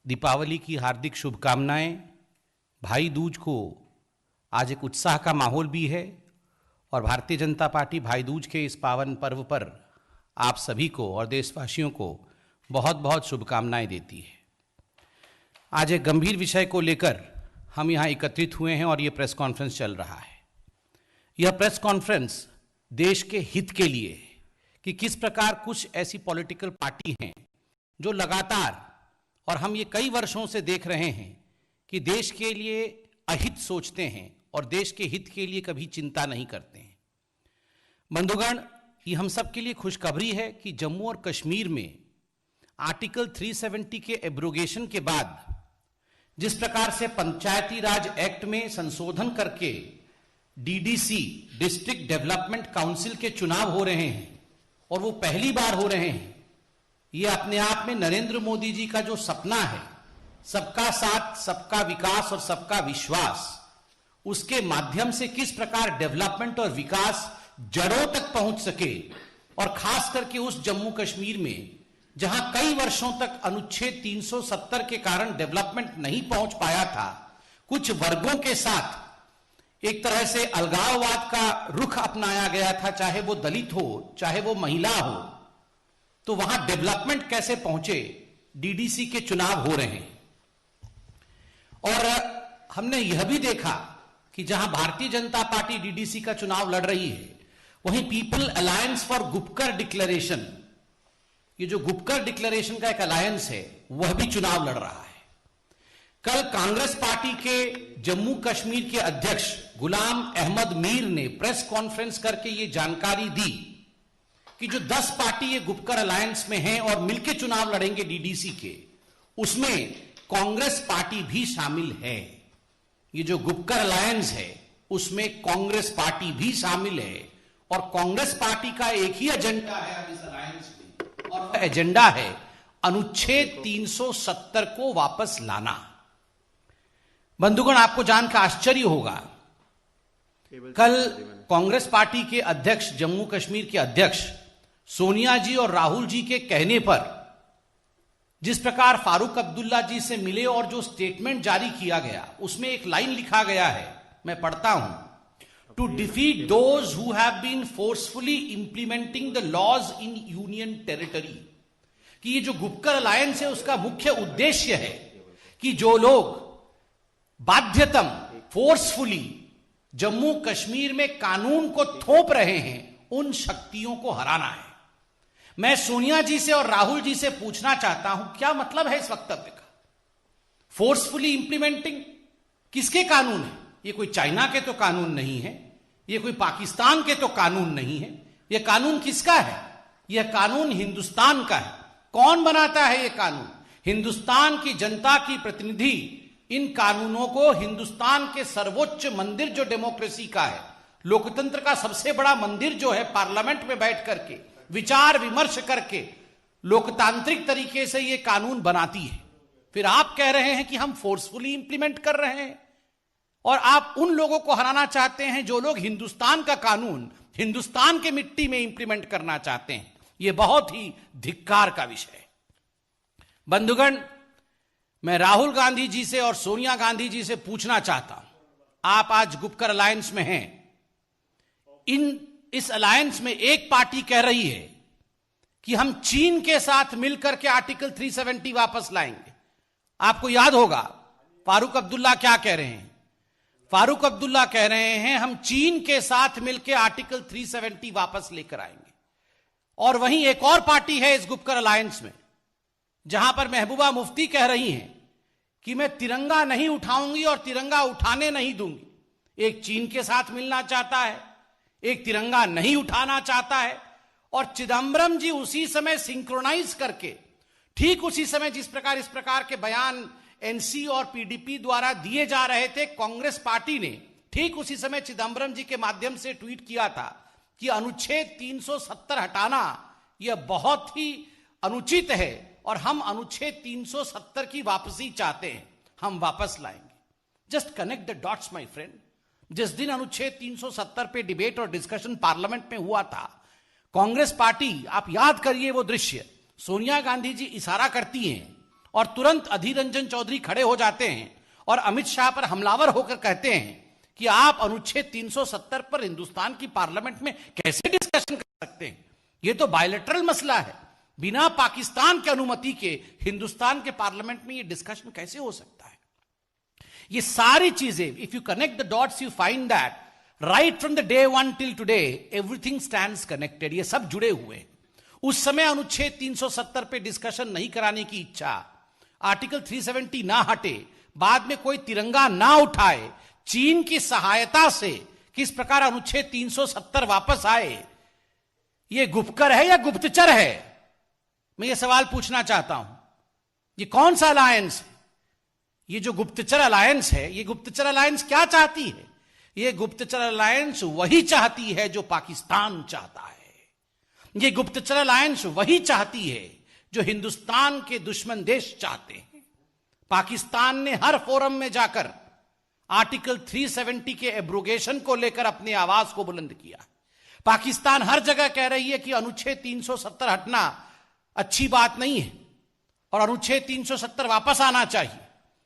दीपावली की हार्दिक शुभकामनाएं। भाई दूज को आज एक उत्साह का माहौल भी है और भारतीय जनता पार्टी भाई दूज के इस पावन पर्व पर आप सभी को और देशवासियों को बहुत बहुत शुभकामनाएं देती है। आज एक गंभीर विषय को लेकर हम यहाँ एकत्रित हुए हैं और ये प्रेस कॉन्फ्रेंस चल रहा है। यह प्रेस कॉन्फ्रेंस देश के हित के लिए है कि किस प्रकार कुछ ऐसी पॉलिटिकल पार्टी हैं जो लगातार, और हम ये कई वर्षों से देख रहे हैं कि देश के लिए अहित सोचते हैं और देश के हित के लिए कभी चिंता नहीं करते हैं। बंधुगण, ये हम सब के लिए खुशखबरी है कि जम्मू और कश्मीर में आर्टिकल 370 के एब्रोगेशन के बाद जिस प्रकार से पंचायती राज एक्ट में संशोधन करके डीडीसी, डिस्ट्रिक्ट डेवलपमेंट काउंसिल के चुनाव हो रहे हैं और वो पहली बार हो रहे हैं, ये अपने आप में नरेंद्र मोदी जी का जो सपना है, सबका साथ, सबका विकास और सबका विश्वास, उसके माध्यम से किस प्रकार डेवलपमेंट और विकास जड़ों तक पहुंच सके, और खास करके उस जम्मू कश्मीर में जहां कई वर्षों तक अनुच्छेद 370 के कारण डेवलपमेंट नहीं पहुंच पाया था, कुछ वर्गों के साथ एक तरह से अलगाववाद का रुख अपनाया गया था, चाहे वो दलित हो, चाहे वो महिला हो, तो वहां डेवलपमेंट कैसे पहुंचे, डीडीसी के चुनाव हो रहे हैं। और हमने यह भी देखा कि जहां भारतीय जनता पार्टी डीडीसी का चुनाव लड़ रही है, वहीं people alliance for Gupkar declaration, ये जो गुपकर डिक्लेरेशन का एक अलायंस है, वह भी चुनाव लड़ रहा है। कल कांग्रेस पार्टी के जम्मू कश्मीर के अध्यक्ष गुलाम अहमद मीर ने प्रेस कॉन्फ्रेंस करके ये जानकारी दी कि जो 10 पार्टी ये गुपकर अलायंस में हैं और मिलकर चुनाव लड़ेंगे डीडीसी के, उसमें कांग्रेस पार्टी भी शामिल है। ये जो गुपकर अलायंस है उसमें कांग्रेस पार्टी भी शामिल है और कांग्रेस पार्टी का एक ही एजेंडा है इस अलायंस में, और वह एजेंडा है अनुच्छेद 370 को वापस लाना। बंधुगण, आपको जानकर आश्चर्य होगा, कल कांग्रेस पार्टी के अध्यक्ष, जम्मू कश्मीर के अध्यक्ष सोनिया जी और राहुल जी के कहने पर जिस प्रकार फारूक अब्दुल्ला जी से मिले और जो स्टेटमेंट जारी किया गया, उसमें एक लाइन लिखा गया है, मैं पढ़ता हूं, to defeat those who have been forcefully implementing the laws in union territory. कि ये जो गुपकर अलायंस है उसका मुख्य उद्देश्य है कि जो लोग बाध्यतम, फोर्सफुली जम्मू कश्मीर में कानून को थोप रहे हैं, उन शक्तियों को हराना है। मैं सोनिया जी से और राहुल जी से पूछना चाहता हूं, क्या मतलब है इस वक्तव्य का? फोर्सफुली इंप्लीमेंटिंग किसके कानून है? ये कोई चाइना के तो कानून नहीं है, ये कोई पाकिस्तान के तो कानून नहीं है, ये कानून किसका है? यह कानून हिंदुस्तान का है। कौन बनाता है ये कानून? हिंदुस्तान की जनता की प्रतिनिधि इन कानूनों को हिंदुस्तान के सर्वोच्च मंदिर जो डेमोक्रेसी का है, लोकतंत्र का सबसे बड़ा मंदिर जो है, पार्लियामेंट में बैठ करके विचार विमर्श करके लोकतांत्रिक तरीके से ये कानून बनाती है। फिर आप कह रहे हैं कि हम फोर्सफुली इंप्लीमेंट कर रहे हैं, और आप उन लोगों को हराना चाहते हैं जो लोग हिंदुस्तान का कानून हिंदुस्तान के मिट्टी में इंप्लीमेंट करना चाहते हैं। यह बहुत ही धिक्कार का विषय है। बंधुगण, मैं राहुल गांधी जी से और सोनिया गांधी जी से पूछना चाहता हूं, आप आज गुपकर अलायंस में हैं, इस अलायंस में एक पार्टी कह रही है कि हम चीन के साथ मिलकर के आर्टिकल 370 वापस लाएंगे। आपको याद होगा फारूक अब्दुल्ला क्या कह रहे हैं? फारूक अब्दुल्ला कह रहे हैं हम चीन के साथ मिलकर आर्टिकल 370 वापस लेकर आएंगे। और वहीं एक और पार्टी है इस गुपकर अलायंस में, जहां पर महबूबा मुफ्ती कह रही हैं कि मैं तिरंगा नहीं उठाऊंगी और तिरंगा उठाने नहीं दूंगी। एक चीन के साथ मिलना चाहता है, एक तिरंगा नहीं उठाना चाहता है, और चिदंबरम जी उसी समय सिंक्रोनाइज करके, ठीक उसी समय जिस प्रकार इस प्रकार के बयान एनसी और पीडीपी द्वारा दिए जा रहे थे, कांग्रेस पार्टी ने ठीक उसी समय चिदंबरम जी के माध्यम से ट्वीट किया था कि अनुच्छेद 370 हटाना यह बहुत ही अनुचित है और हम अनुच्छेद 370 की वापसी चाहते हैं, हम वापस लाएंगे। Just connect the dots my friend. जिस दिन अनुच्छेद 370 पे डिबेट और डिस्कशन पार्लियामेंट में हुआ था, कांग्रेस पार्टी, आप याद करिए वो दृश्य, सोनिया गांधी जी इशारा करती हैं और तुरंत अधीर रंजन चौधरी खड़े हो जाते हैं और अमित शाह पर हमलावर होकर कहते हैं कि आप अनुच्छेद 370 पर हिंदुस्तान की पार्लियामेंट में कैसे डिस्कशन कर सकते हैं, यह तो बायलैटरल मसला है, बिना पाकिस्तान की अनुमति के हिंदुस्तान के पार्लियामेंट में यह डिस्कशन कैसे हो सकता है। ये सारी चीजें, if you connect the dots you find that right from the day one till today everything stands connected, ये सब जुड़े हुए हैं। उस समय अनुच्छेद 370 पे डिस्कशन नहीं कराने की इच्छा, आर्टिकल 370 ना हटे, बाद में कोई तिरंगा ना उठाए, चीन की सहायता से किस प्रकार अनुच्छेद 370 वापस आए, यह गुपकर है या गुप्तचर है? मैं यह सवाल पूछना चाहता हूं। यह कौन सा अलायंस है? यह जो गुप्तचर अलायंस है, यह गुप्तचर अलायंस क्या चाहती है? यह गुप्तचर अलायंस वही चाहती है जो पाकिस्तान चाहता है। यह गुप्तचर अलायंस वही चाहती है जो हिंदुस्तान के दुश्मन देश चाहते हैं। पाकिस्तान ने हर फोरम में जाकर आर्टिकल 370 के एब्रोगेशन को लेकर अपनी आवाज को बुलंद किया। पाकिस्तान हर जगह कह रही है कि अनुच्छेद 370 हटना अच्छी बात नहीं है और अनुच्छेद 370 वापस आना चाहिए।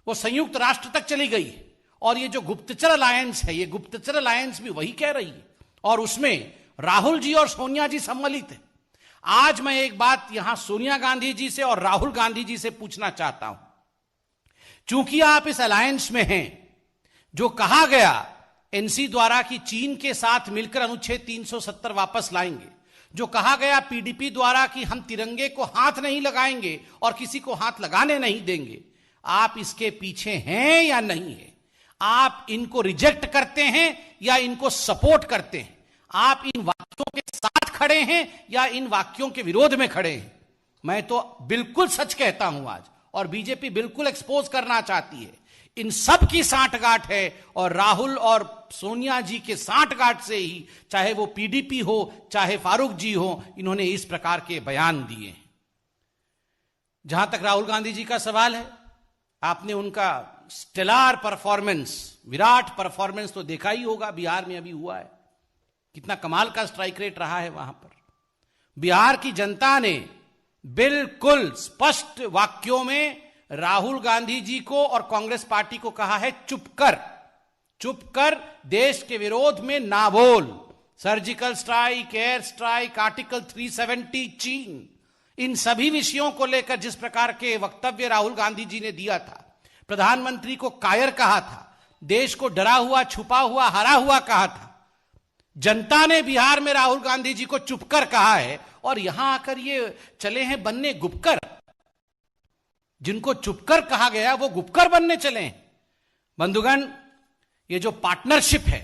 वो संयुक्त राष्ट्र तक चली गई है और ये जो गुप्तचर अलायंस है, ये गुप्तचर अलायंस भी वही कह रही है और उसमें राहुल जी और सोनिया जी सम्मिलित है। आज मैं एक बात यहां सोनिया गांधी जी से और राहुल गांधी जी से पूछना चाहता हूं, चूंकि आप इस अलायंस में हैं, जो कहा गया एनसी द्वारा कि चीन के साथ मिलकर अनुच्छेद 370 वापस लाएंगे, जो कहा गया पीडीपी द्वारा कि हम तिरंगे को हाथ नहीं लगाएंगे और किसी को हाथ लगाने नहीं देंगे, आप इसके पीछे हैं या नहीं है? आप इनको रिजेक्ट करते हैं या इनको सपोर्ट करते हैं? आप इन वाक्यों के साथ खड़े हैं या इन वाक्यों के विरोध में खड़े हैं? मैं तो बिल्कुल सच कहता हूं आज, और बीजेपी बिल्कुल एक्सपोज करना चाहती है, इन सब की सांठगांठ है और राहुल और सोनिया जी के सांठगांठ से ही, चाहे वो पीडीपी हो चाहे फारूक जी हो, इन्होंने इस प्रकार के बयान दिए हैं। जहां तक राहुल गांधी जी का सवाल है, आपने उनका स्टेलार परफॉर्मेंस, विराट परफॉर्मेंस तो देखा ही होगा, बिहार में अभी हुआ है, कितना कमाल का स्ट्राइक रेट रहा है वहां पर। बिहार की जनता ने बिल्कुल स्पष्ट वाक्यों में राहुल गांधी जी को और कांग्रेस पार्टी को कहा है, चुप कर देश के विरोध में ना बोल। Surgical strike, air strike, article 370, चीन, इन सभी विषयों को लेकर जिस प्रकार के वक्तव्य राहुल गांधी जी ने दिया था, प्रधानमंत्री को कायर कहा था, देश को डरा हुआ, छुपा हुआ, हरा हुआ कहा था, जनता ने बिहार में राहुल गांधी जी को चुप कर कहा है और यहां आकर ये चले हैं बनने गुपकर। जिनको चुपकर कहा गया वो गुपकर बनने चले हैं। बंधुगण, ये जो पार्टनरशिप है,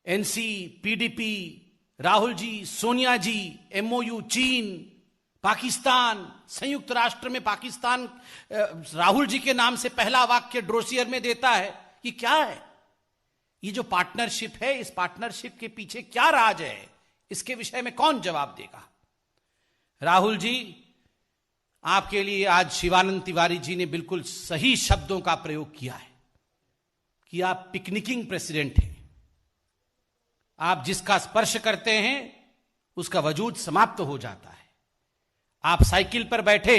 एनसी, पीडीपी, राहुल जी, सोनिया जी, एमओयू, चीन, पाकिस्तान, संयुक्त राष्ट्र में पाकिस्तान राहुल जी के नाम से पहला वाक्य ड्रोसियर में देता है, ये क्या है? ये जो पार्टनरशिप है, इस पार्टनरशिप के पीछे क्या राज है? इसके विषय में कौन जवाब देगा? राहुल जी, आपके लिए आज शिवानंद तिवारी जी ने बिल्कुल सही शब्दों का प्रयोग किया है कि आप पिकनिकिंग प्रेसिडेंट हैं। आप जिसका स्पर्श करते हैं उसका वजूद समाप्त हो जाता है। आप साइकिल पर बैठे,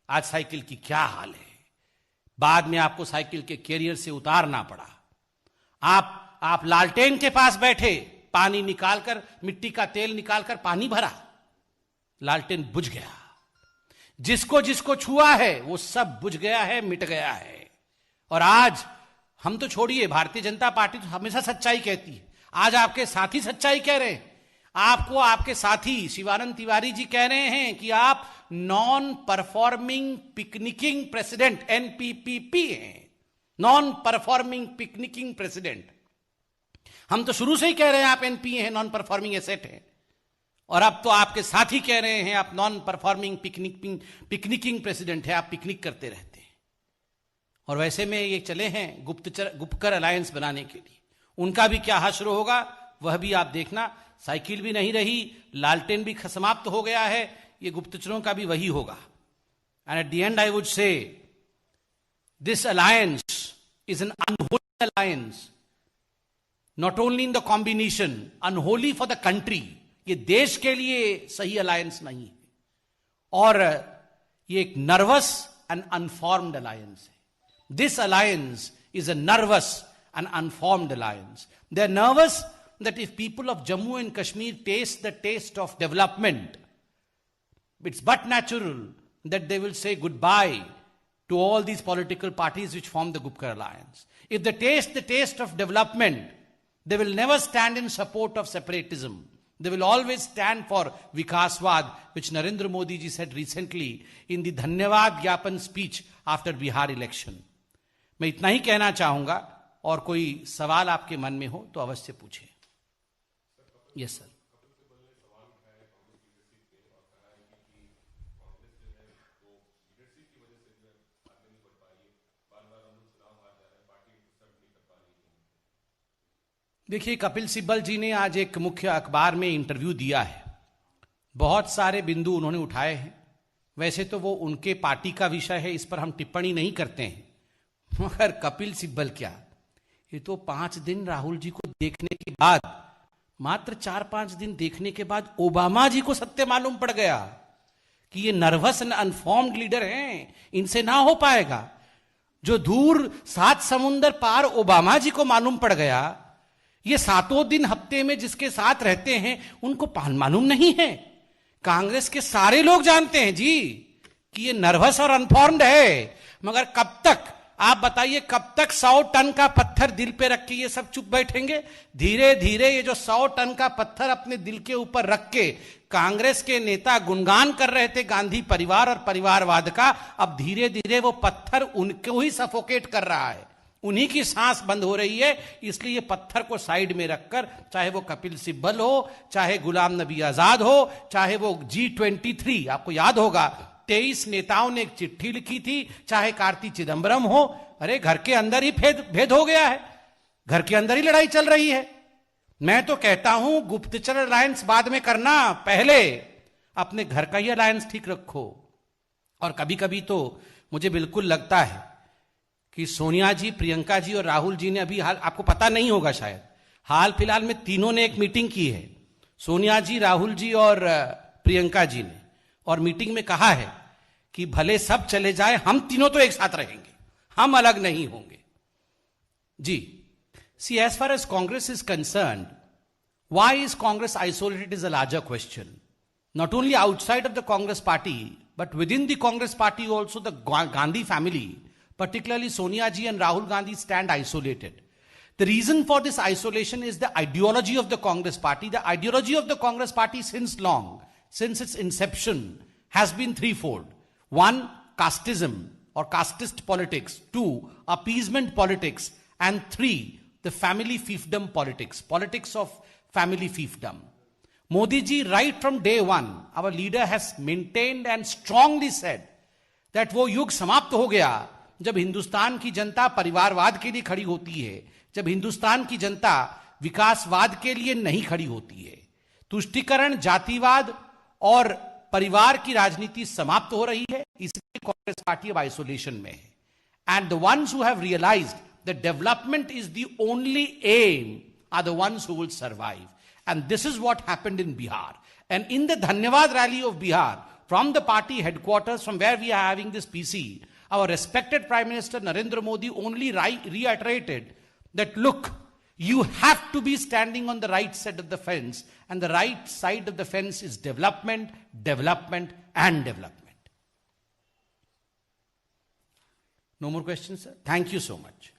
आज साइकिल की क्या हाल है, बाद में आपको साइकिल के कैरियर से उतारना पड़ा। आप लालटेन के पास बैठे, पानी निकालकर, मिट्टी का तेल निकालकर पानी भरा, लालटेन बुझ गया। जिसको जिसको छुआ है वो सब बुझ गया है, मिट गया है। और आज हम तो छोड़िए, भारतीय जनता पार्टी तो हमेशा सच्चाई कहती है, आज आपके साथी सच्चाई कह रहे हैं। आपको आपके साथी शिवानंद तिवारी जी कह रहे हैं कि आप नॉन परफॉर्मिंग पिकनिकिंग प्रेसिडेंट, एनपीपीपी हैं, नॉन परफॉर्मिंग पिकनिकिंग प्रेसिडेंट। हम तो शुरू से ही कह रहे हैं आप एनपी हैं, नॉन परफॉर्मिंग एसेट हैं, और अब तो आपके साथी कह रहे हैं आप नॉन परफॉर्मिंग पिकनिकिंग प्रेसिडेंट है, आप पिकनिक करते रहते हैं। और वैसे में ये चले हैं गुपकर अलायंस बनाने के लिए। उनका भी क्या हश्र होगा वह भी आप देखना। साइकिल भी नहीं रही, लालटेन भी समाप्त हो गया है, ये गुप्तचरों का भी वही होगा। And at the and I would say this alliance is an unholy alliance, not only in the combination, unholy for the country. ये देश के लिए सही अलायंस नहीं है। और ये एक नर्वस एंड अनफॉर्म्ड अलायंस है. This alliance is a nervous and unformed alliance. They're nervous that if people of Jammu and Kashmir taste the taste of development, it's but natural that they will say goodbye to all these political parties which form the Gupkar alliance. If they taste the taste of development, they will never stand in support of separatism. They will always stand for Vikaswad, which Narendra Modi ji said recently in the Dhanyavad Gyapan speech after Bihar election. मैं इतना ही कहना चाहूंगा, और कोई सवाल आपके मन में हो तो अवश्य पूछें. Yes sir. देखिए, कपिल सिब्बल जी ने आज एक मुख्य अखबार में इंटरव्यू दिया है. बहुत सारे बिंदु उन्होंने उठाए हैं. वैसे तो वो उनके पार्टी का विषय है, इस पर हम टिप्पणी नहीं करते हैं. मगर कपिल सिब्बल क्या, ये तो 5 दिन राहुल जी को देखने के बाद, मात्र 4-5 दिन देखने के बाद ओबामा जी को सत्य मालूम पड़ गया कि ये नर्वस एंड अनफॉर्म्ड लीडर हैं, इनसे ना हो पाएगा. जो दूर 7 समुंदर पार ओबामा जी को मालूम पड़ गया, ये 7 दिन हफ्ते में जिसके साथ रहते हैं उनको मालूम नहीं है. कांग्रेस के सारे लोग जानते हैं जी कि ये नर्वस और अनफॉर्म्ड है. मगर कब तक, आप बताइए, कब तक 100 टन का पत्थर दिल पे रख के ये सब चुप बैठेंगे? धीरे धीरे ये जो 100 टन का पत्थर अपने दिल के ऊपर रख के कांग्रेस के नेता गुणगान कर रहे थे गांधी परिवार और परिवारवाद का, अब धीरे धीरे वो पत्थर उनको ही सफोकेट कर रहा है. उन्हीं की सांस बंद हो रही है. इसलिए पत्थर को साइड में रखकर, चाहे वो कपिल सिब्बल हो, चाहे गुलाम नबी आजाद हो, चाहे वो G23, आपको याद होगा 23 नेताओं ने एक चिट्ठी लिखी थी, चाहे कार्ति चिदंबरम हो. अरे घर के अंदर ही भेद हो गया है, घर के अंदर ही लड़ाई चल रही है. मैं तो कहता हूं गुप्तचर अलायंस बाद में करना, पहले अपने घर का ही अलायंस ठीक रखो. और कभी कभी तो मुझे बिल्कुल लगता है कि सोनिया जी, प्रियंका जी और राहुल जी ने अभी आपको पता नहीं होगा शायद, हाल फिलहाल में तीनों ने एक मीटिंग की है, सोनिया जी, राहुल जी और प्रियंका जी ने. और मीटिंग में कहा है कि भले सब चले जाए, हम तीनों तो एक साथ रहेंगे, हम अलग नहीं होंगे. जी, see, as far as Congress is concerned, why is Congress isolated is a larger question. Not only outside of the Congress party, but within the Congress party also the Gandhi family, particularly Sonia ji and Rahul Gandhi, stand isolated. The reason for this isolation is the ideology of the Congress party. The ideology of the Congress party since long, since its inception, has been threefold. 1, casteism or casteist politics. 2, appeasement politics. And 3, the family fiefdom politics. Politics of family fiefdom. Modi ji, right from day one, our leader has maintained and strongly said that वो युग समाप्त हो गया जब हिंदुस्तान की जनता परिवारवाद के लिए खड़ी होती है, जब हिंदुस्तान की जनता विकासवाद के लिए नहीं खड़ी होती है. तुष्टीकरण, जातिवाद और परिवार की राजनीति समाप्त हो रही है, इसलिए कांग्रेस पार्टी अब आइसोलेशन में है. And the ones who have realised that development is the only aim are the ones who will survive. And this is what happened in Bihar. And in the धन्यवाद rally of Bihar, from the party headquarters, from where we are having this PC, our respected Prime Minister Narendra Modi only reiterated that, look, you have to be standing on the right side of the fence, and the right side of the fence is development, development, and development. No more questions, sir? Thank you so much.